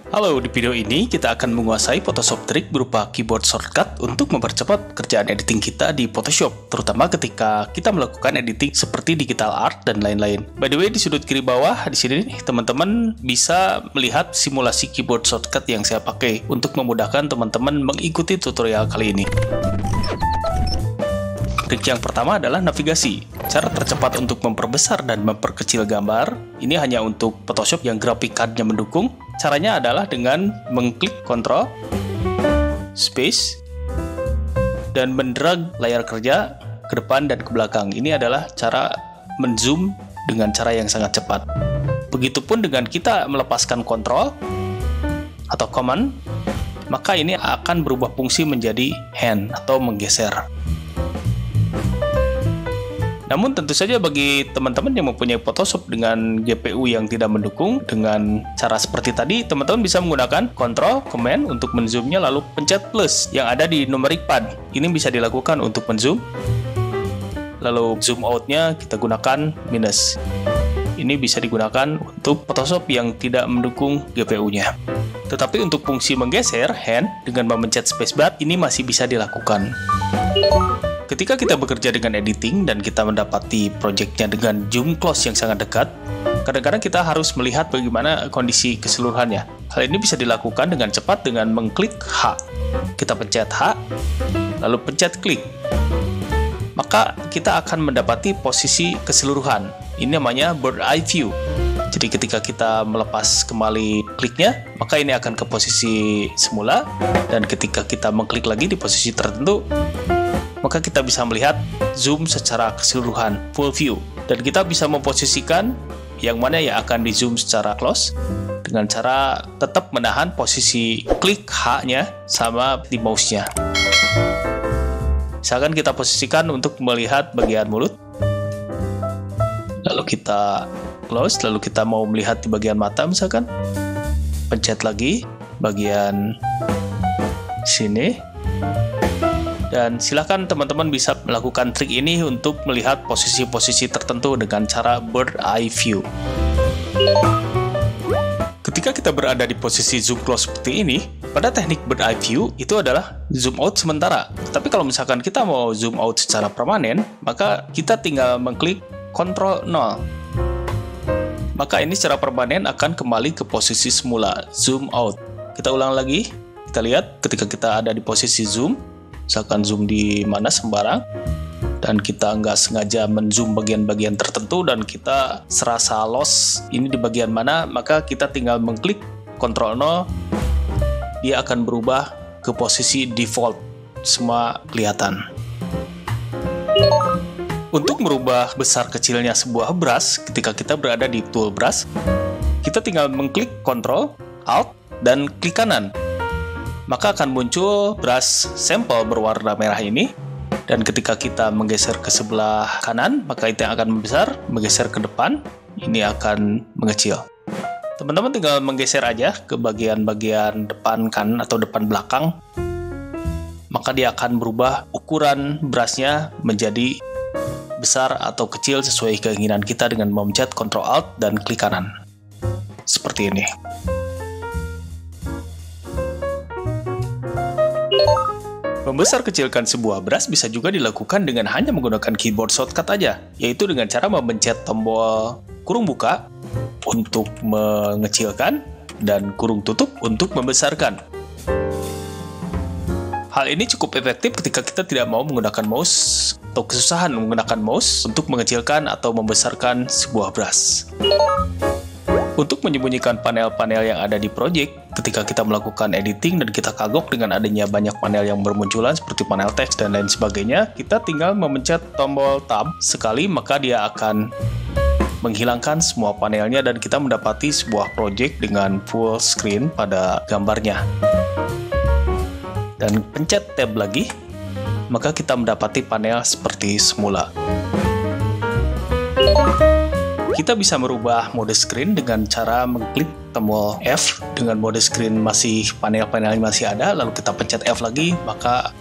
Halo, di video ini kita akan menguasai Photoshop trik berupa keyboard shortcut untuk mempercepat kerjaan editing kita di Photoshop, terutama ketika kita melakukan editing seperti digital art dan lain-lain. By the way, di sudut kiri bawah di sini teman-teman bisa melihat simulasi keyboard shortcut yang saya pakai untuk memudahkan teman-teman mengikuti tutorial kali ini. Trik yang pertama adalah navigasi. Cara tercepat untuk memperbesar dan memperkecil gambar, ini hanya untuk Photoshop yang graphic card-nya mendukung. Caranya adalah dengan mengklik Ctrl, Space, dan mendrag layar kerja ke depan dan ke belakang. Ini adalah cara menzoom dengan cara yang sangat cepat. Begitupun dengan kita melepaskan Ctrl atau Command, maka ini akan berubah fungsi menjadi hand atau menggeser. Namun tentu saja bagi teman-teman yang mempunyai Photoshop dengan GPU yang tidak mendukung, dengan cara seperti tadi, teman-teman bisa menggunakan Ctrl, Command untuk menzoomnya, lalu pencet plus yang ada di numeric pad. Ini bisa dilakukan untuk menzoom. Lalu zoom out-nya kita gunakan minus. Ini bisa digunakan untuk Photoshop yang tidak mendukung GPU-nya. Tetapi untuk fungsi menggeser hand dengan memencet spacebar, ini masih bisa dilakukan. Ketika kita bekerja dengan editing dan kita mendapati proyeknya dengan zoom close yang sangat dekat, kadang-kadang kita harus melihat bagaimana kondisi keseluruhannya. Hal ini bisa dilakukan dengan cepat dengan mengklik H. Kita pencet H, lalu pencet klik. Maka kita akan mendapati posisi keseluruhan. Ini namanya bird eye view. Jadi ketika kita melepas kembali kliknya, maka ini akan ke posisi semula, dan ketika kita mengklik lagi di posisi tertentu, maka kita bisa melihat zoom secara keseluruhan, full view. Dan kita bisa memposisikan yang mana yang akan di zoom secara close dengan cara tetap menahan posisi klik H-nya sama di mouse-nya. Misalkan kita posisikan untuk melihat bagian mulut, lalu kita close, lalu kita mau melihat di bagian mata misalkan, pencet lagi bagian sini. Dan silakan teman-teman bisa melakukan trik ini untuk melihat posisi-posisi tertentu dengan cara bird eye view. Ketika kita berada di posisi zoom close seperti ini, pada teknik bird eye view itu adalah zoom out sementara. Tapi kalau misalkan kita mau zoom out secara permanen, maka kita tinggal mengklik Ctrl 0. Maka ini secara permanen akan kembali ke posisi semula, zoom out. Kita ulang lagi, kita lihat ketika kita ada di posisi zoom, misalkan zoom di mana sembarang, dan kita nggak sengaja menzoom bagian-bagian tertentu dan kita serasa lost ini di bagian mana, maka kita tinggal mengklik Ctrl 0, dia akan berubah ke posisi default, semua kelihatan. Untuk merubah besar kecilnya sebuah brush, ketika kita berada di tool brush, kita tinggal mengklik Ctrl, Alt, dan klik kanan. Maka akan muncul brush sampel berwarna merah ini, dan ketika kita menggeser ke sebelah kanan, maka itu yang akan membesar, menggeser ke depan, ini akan mengecil. Teman-teman tinggal menggeser aja ke bagian-bagian depan kanan atau depan belakang, maka dia akan berubah ukuran brushnya menjadi besar atau kecil sesuai keinginan kita dengan memencet Ctrl Alt dan klik kanan. Seperti ini. Membesar kecilkan sebuah brush bisa juga dilakukan dengan hanya menggunakan keyboard shortcut aja, yaitu dengan cara memencet tombol kurung buka untuk mengecilkan dan kurung tutup untuk membesarkan. Hal ini cukup efektif ketika kita tidak mau menggunakan mouse atau kesusahan menggunakan mouse untuk mengecilkan atau membesarkan sebuah brush. Untuk menyembunyikan panel-panel yang ada di project, ketika kita melakukan editing dan kita kagok dengan adanya banyak panel yang bermunculan seperti panel teks dan lain sebagainya, kita tinggal memencet tombol tab sekali, maka dia akan menghilangkan semua panelnya dan kita mendapati sebuah project dengan full screen pada gambarnya. Dan pencet tab lagi, maka kita mendapati panel seperti semula. Kita bisa merubah mode screen dengan cara mengklik tombol F. Dengan mode screen masih panel-panelnya masih ada, lalu kita pencet F lagi, maka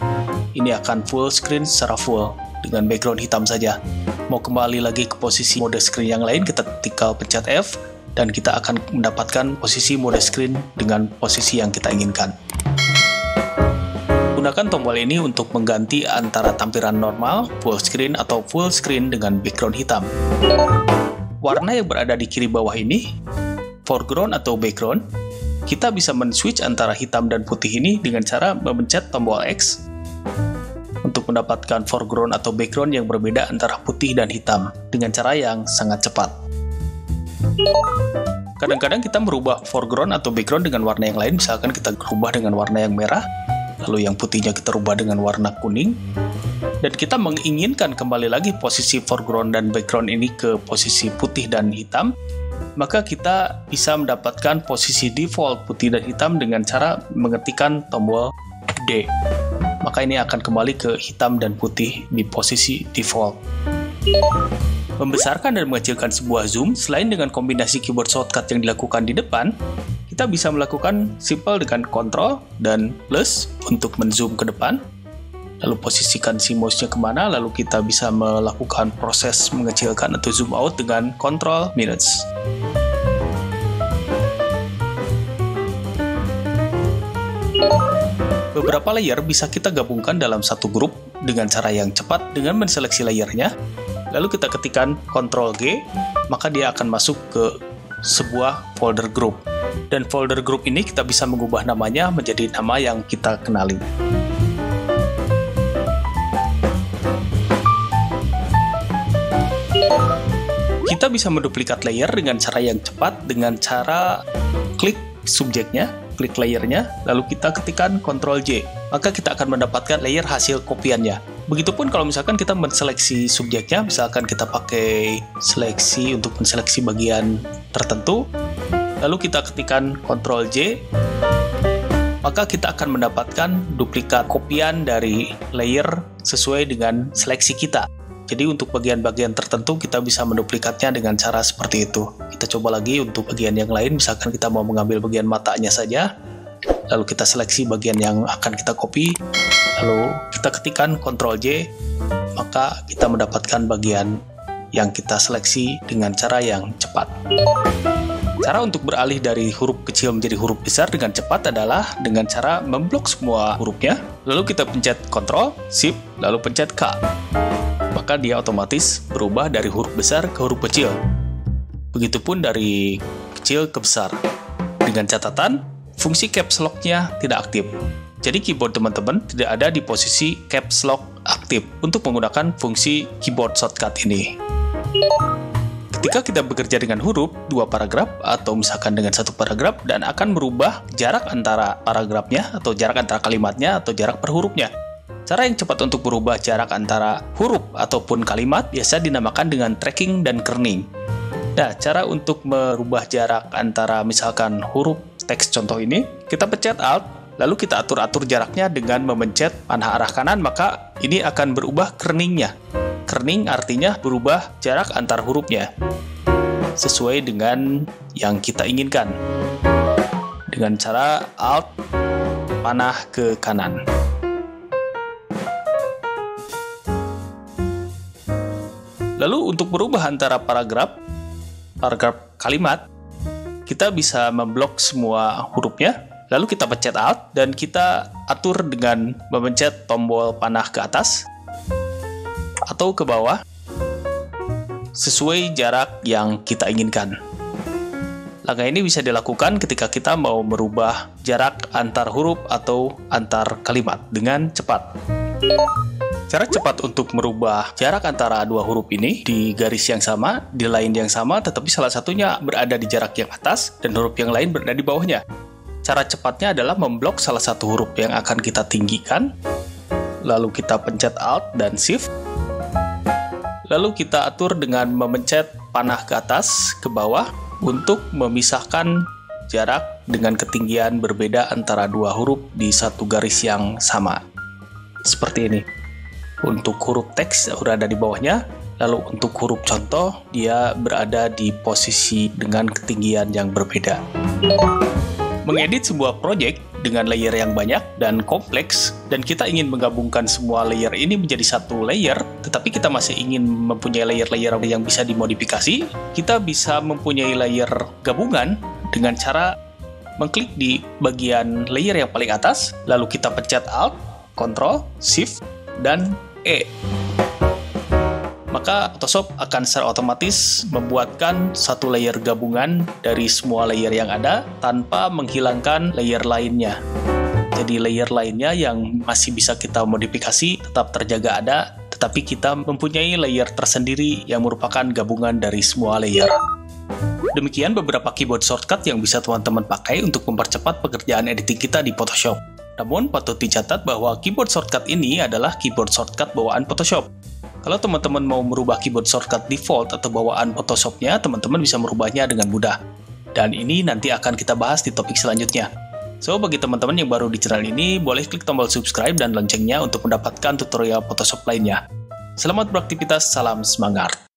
ini akan full screen secara full dengan background hitam saja. Mau kembali lagi ke posisi mode screen yang lain, kita tinggal pencet F dan kita akan mendapatkan posisi mode screen dengan posisi yang kita inginkan. Gunakan tombol ini untuk mengganti antara tampilan normal, full screen, atau full screen dengan background hitam. Warna yang berada di kiri bawah ini, foreground atau background, kita bisa men-switch antara hitam dan putih ini dengan cara memencet tombol X untuk mendapatkan foreground atau background yang berbeda antara putih dan hitam dengan cara yang sangat cepat. Kadang-kadang kita merubah foreground atau background dengan warna yang lain, misalkan kita rubah dengan warna yang merah, lalu yang putihnya kita rubah dengan warna kuning, dan kita menginginkan kembali lagi posisi foreground dan background ini ke posisi putih dan hitam, maka kita bisa mendapatkan posisi default putih dan hitam dengan cara mengetikkan tombol D. Maka ini akan kembali ke hitam dan putih di posisi default. Membesarkan dan mengecilkan sebuah zoom, selain dengan kombinasi keyboard shortcut yang dilakukan di depan, kita bisa melakukan simple dengan Ctrl dan plus untuk menzoom ke depan, lalu posisikan si mouse-nya kemana, lalu kita bisa melakukan proses mengecilkan atau zoom out dengan Ctrl minus. Beberapa layer bisa kita gabungkan dalam satu grup dengan cara yang cepat dengan menseleksi layernya, lalu kita ketikkan Ctrl G, maka dia akan masuk ke sebuah folder group. Dan folder group ini kita bisa mengubah namanya menjadi nama yang kita kenali. Kita bisa menduplikat layer dengan cara yang cepat dengan cara klik subjeknya, klik layernya, lalu kita ketikkan Ctrl J. Maka kita akan mendapatkan layer hasil kopiannya. Begitupun kalau misalkan kita menseleksi subjeknya, misalkan kita pakai seleksi untuk menseleksi bagian tertentu, lalu kita ketikkan Ctrl J, maka kita akan mendapatkan duplikat kopian dari layer sesuai dengan seleksi kita. Jadi untuk bagian-bagian tertentu kita bisa menduplikatnya dengan cara seperti itu. Kita coba lagi untuk bagian yang lain, misalkan kita mau mengambil bagian matanya saja, lalu kita seleksi bagian yang akan kita copy, lalu kita ketikkan Ctrl J, maka kita mendapatkan bagian yang kita seleksi dengan cara yang cepat. Cara untuk beralih dari huruf kecil menjadi huruf besar dengan cepat adalah dengan cara memblok semua hurufnya, lalu kita pencet Ctrl, Shift, lalu pencet K. Maka dia otomatis berubah dari huruf besar ke huruf kecil. Begitupun dari kecil ke besar. Dengan catatan, fungsi caps lock-nya tidak aktif. Jadi keyboard teman-teman tidak ada di posisi caps lock aktif untuk menggunakan fungsi keyboard shortcut ini. Ketika kita bekerja dengan huruf, dua paragraf atau misalkan dengan satu paragraf dan akan merubah jarak antara paragrafnya atau jarak antara kalimatnya atau jarak per hurufnya. Cara yang cepat untuk berubah jarak antara huruf ataupun kalimat biasa dinamakan dengan tracking dan kerning. Nah, cara untuk merubah jarak antara misalkan huruf teks contoh ini, kita pencet Alt, lalu kita atur-atur jaraknya dengan memencet panah arah kanan, maka ini akan berubah kerningnya. Kerning artinya berubah jarak antar hurufnya sesuai dengan yang kita inginkan. Dengan cara Alt, panah ke kanan. Lalu untuk berubah antara paragraf kalimat, kita bisa memblok semua hurufnya, lalu kita pencet Alt, dan kita atur dengan memencet tombol panah ke atas atau ke bawah, sesuai jarak yang kita inginkan. Langkah ini bisa dilakukan ketika kita mau merubah jarak antar huruf atau antar kalimat dengan cepat. Cara cepat untuk merubah jarak antara dua huruf ini di garis yang sama, di line yang sama, tetapi salah satunya berada di jarak yang atas dan huruf yang lain berada di bawahnya. Cara cepatnya adalah memblok salah satu huruf yang akan kita tinggikan, lalu kita pencet Alt dan Shift, lalu kita atur dengan memencet panah ke atas, ke bawah, untuk memisahkan jarak dengan ketinggian berbeda antara dua huruf di satu garis yang sama. Seperti ini. Untuk huruf teks berada di bawahnya, lalu untuk huruf contoh dia berada di posisi dengan ketinggian yang berbeda. Mengedit sebuah project dengan layer yang banyak dan kompleks, dan kita ingin menggabungkan semua layer ini menjadi satu layer, tetapi kita masih ingin mempunyai layer-layer yang bisa dimodifikasi, kita bisa mempunyai layer gabungan dengan cara mengklik di bagian layer yang paling atas, lalu kita pencet Alt, Ctrl, Shift, dan E. Maka Photoshop akan secara otomatis membuatkan satu layer gabungan dari semua layer yang ada tanpa menghilangkan layer lainnya. Jadi layer lainnya yang masih bisa kita modifikasi tetap terjaga ada, tetapi kita mempunyai layer tersendiri yang merupakan gabungan dari semua layer. Demikian beberapa keyboard shortcut yang bisa teman-teman pakai untuk mempercepat pekerjaan editing kita di Photoshop. Namun patut dicatat bahwa keyboard shortcut ini adalah keyboard shortcut bawaan Photoshop. Kalau teman-teman mau merubah keyboard shortcut default atau bawaan Photoshop-nya, teman-teman bisa merubahnya dengan mudah. Dan ini nanti akan kita bahas di topik selanjutnya. So, bagi teman-teman yang baru di channel ini, boleh klik tombol subscribe dan loncengnya untuk mendapatkan tutorial Photoshop lainnya. Selamat beraktivitas, salam semangat!